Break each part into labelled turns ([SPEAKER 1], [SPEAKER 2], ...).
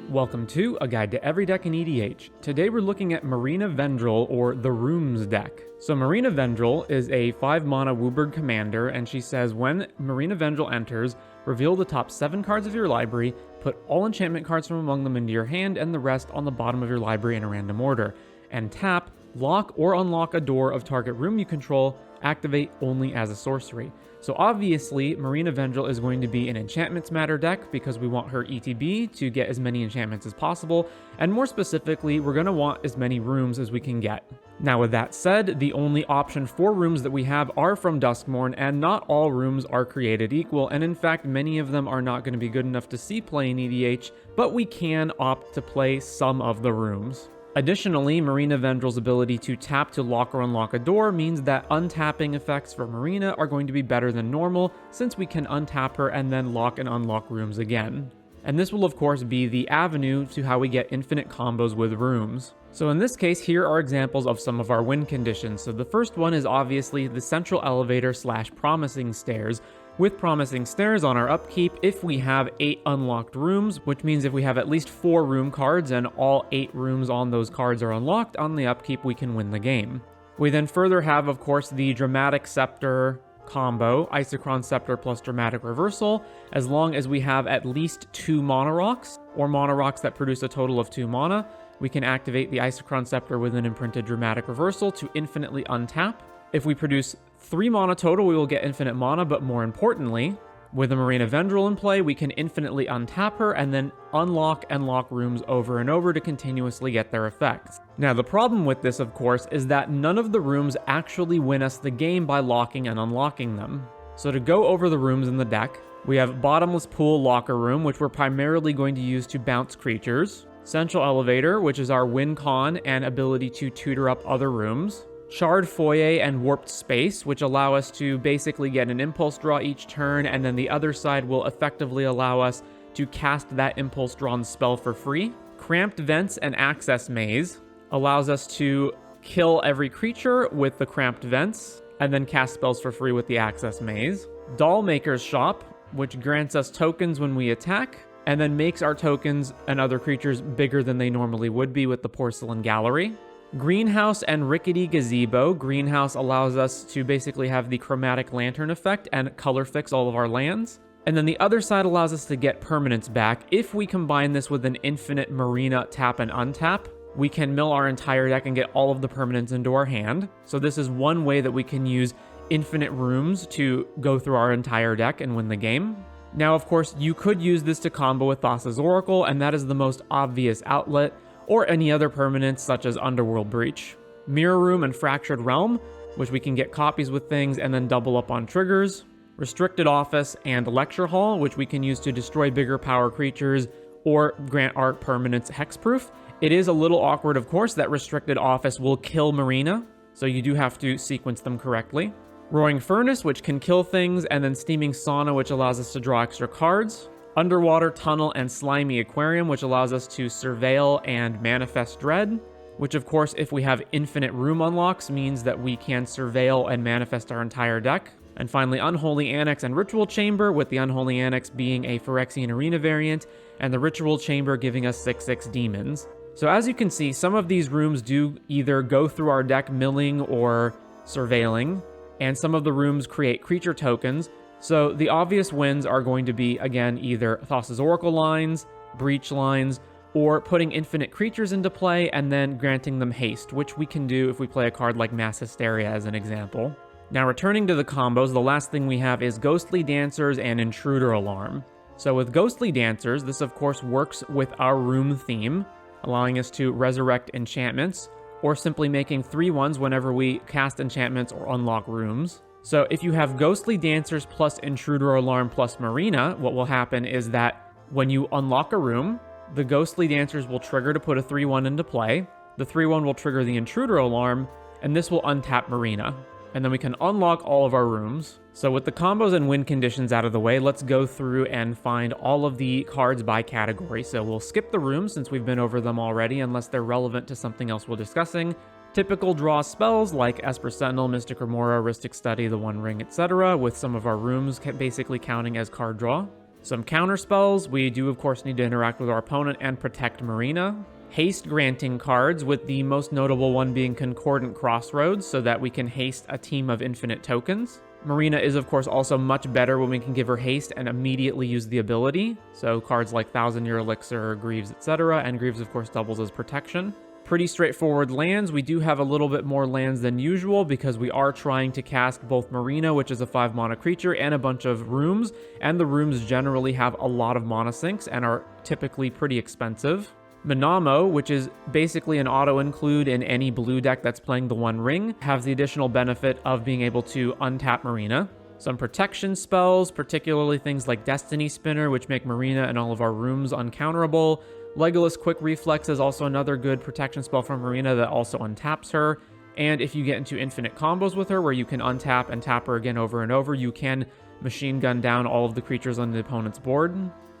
[SPEAKER 1] Welcome to A Guide to Every Deck in EDH. Today we're looking at Marina Vendrell, or the Rooms deck. So Marina Vendrell is a 5-mana WUBRG commander, and she says when Marina Vendrell enters, reveal the top 7 cards of your library, put all enchantment cards from among them into your hand, and the rest on the bottom of your library in a random order. And tap, lock or unlock a door of target room you control, activate only as a sorcery. So obviously, Marina Vendrell is going to be an Enchantments Matter deck because we want her ETB to get as many enchantments as possible, and more specifically, we're going to want as many rooms as we can get. Now with that said, the only option for rooms that we have are from Duskmourn, and not all rooms are created equal, and in fact, many of them are not going to be good enough to see play in EDH, but we can opt to play some of the rooms. Additionally, Marina Vendrell's ability to tap to lock or unlock a door means that untapping effects for Marina are going to be better than normal, since we can untap her and then lock and unlock rooms again. And this will of course be the avenue to how we get infinite combos with rooms. So in this case, here are examples of some of our win conditions. So the first one is obviously the Central Elevator / Promising Stairs. With Promising Stairs on our upkeep, if we have 8 unlocked rooms, which means if we have at least 4 room cards and all 8 rooms on those cards are unlocked on the upkeep, we can win the game. We then further have, of course, the Dramatic Scepter combo, Isochron Scepter plus Dramatic Reversal, as long as we have at least 2 Mana Rocks, or Mana Rocks that produce a total of 2 mana, we can activate the Isochron Scepter with an imprinted Dramatic Reversal to infinitely untap. If we produce 3 mana total, we will get infinite mana, but more importantly, with a Marina Vendrell in play, we can infinitely untap her and then unlock and lock rooms over and over to continuously get their effects. Now, the problem with this, of course, is that none of the rooms actually win us the game by locking and unlocking them. So to go over the rooms in the deck, we have Bottomless Pool Locker Room, which we're primarily going to use to bounce creatures. Central Elevator, which is our win con and ability to tutor up other rooms. Charred Foyer and Warped Space, which allow us to basically get an impulse draw each turn, and then the other side will effectively allow us to cast that impulse drawn spell for free. Cramped Vents and Access Maze allows us to kill every creature with the Cramped Vents, and then cast spells for free with the Access Maze. Dollmaker's Shop, which grants us tokens when we attack, and then makes our tokens and other creatures bigger than they normally would be with the Porcelain Gallery. Greenhouse and Rickety Gazebo. Greenhouse allows us to basically have the Chromatic Lantern effect and color fix all of our lands. And then the other side allows us to get permanents back. If we combine this with an infinite Marina tap and untap, we can mill our entire deck and get all of the permanents into our hand. So this is one way that we can use infinite rooms to go through our entire deck and win the game. Now, of course, you could use this to combo with Thassa's Oracle, and that is the most obvious outlet, or any other permanents such as Underworld Breach. Mirror Room and Fractured Realm, which we can get copies with things and then double up on triggers. Restricted Office and Lecture Hall, which we can use to destroy bigger power creatures or grant our permanents hexproof. It is a little awkward, of course, that Restricted Office will kill Marina, so you do have to sequence them correctly. Roaring Furnace, which can kill things, and then Steaming Sauna, which allows us to draw extra cards. Underwater Tunnel and Slimy Aquarium, which allows us to surveil and manifest dread, which of course, if we have infinite room unlocks, means that we can surveil and manifest our entire deck. And finally, Unholy Annex and Ritual Chamber, with the Unholy Annex being a Phyrexian Arena variant, and the Ritual Chamber giving us 6/6 demons. So as you can see, some of these rooms do either go through our deck milling or surveilling, and some of the rooms create creature tokens. So the obvious wins are going to be, again, either Thassa's Oracle lines, Breach lines, or putting infinite creatures into play and then granting them haste, which we can do if we play a card like Mass Hysteria as an example. Now, returning to the combos, the last thing we have is Ghostly Dancers and Intruder Alarm. So with Ghostly Dancers, this of course works with our room theme, allowing us to resurrect enchantments, or simply making 3/1s whenever we cast enchantments or unlock rooms. So if you have Ghostly Dancers plus Intruder Alarm plus Marina, what will happen is that when you unlock a room, the Ghostly Dancers will trigger to put a 3/1 into play, the 3/1 will trigger the Intruder Alarm, and this will untap Marina. And then we can unlock all of our rooms. So with the combos and win conditions out of the way, let's go through and find all of the cards by category. So we'll skip the rooms since we've been over them already, unless they're relevant to something else we're discussing. Typical draw spells like Esper Sentinel, Mystic Remora, Rhystic Study, the One Ring, etc., with some of our rooms basically counting as card draw. Some counter spells, we do of course need to interact with our opponent and protect Marina. Haste granting cards, with the most notable one being Concordant Crossroads, so that we can haste a team of infinite tokens. Marina is of course also much better when we can give her haste and immediately use the ability, so cards like Thousand Year Elixir, Greaves, etc., and Greaves of course doubles as protection. Pretty straightforward lands. We do have a little bit more lands than usual because we are trying to cast both Marina, which is a 5 mana creature, and a bunch of rooms, and the rooms generally have a lot of mana sinks and are typically pretty expensive. Minamo, which is basically an auto-include in any blue deck that's playing the One Ring, has the additional benefit of being able to untap Marina. Some protection spells, particularly things like Destiny Spinner, which make Marina and all of our rooms uncounterable. Legolas Quick Reflex is also another good protection spell from Marina that also untaps her. And if you get into infinite combos with her, where you can untap and tap her again over and over, you can machine gun down all of the creatures on the opponent's board.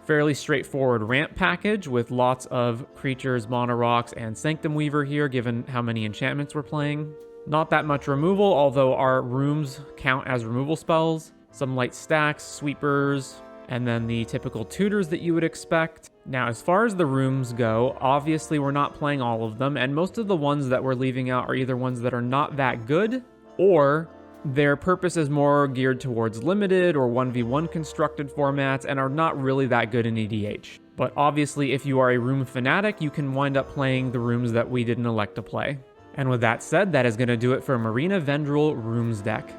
[SPEAKER 1] Fairly straightforward ramp package with lots of creatures, Mana Rocks, and Sanctum Weaver here, given how many enchantments we're playing. Not that much removal, although our rooms count as removal spells. Some light stacks, sweepers, and then the typical tutors that you would expect. Now, as far as the rooms go, obviously we're not playing all of them, and most of the ones that we're leaving out are either ones that are not that good, or their purpose is more geared towards limited or 1v1 constructed formats and are not really that good in EDH. But obviously, if you are a room fanatic, you can wind up playing the rooms that we didn't elect to play. And with that said, that is going to do it for Marina Vendrell Rooms deck.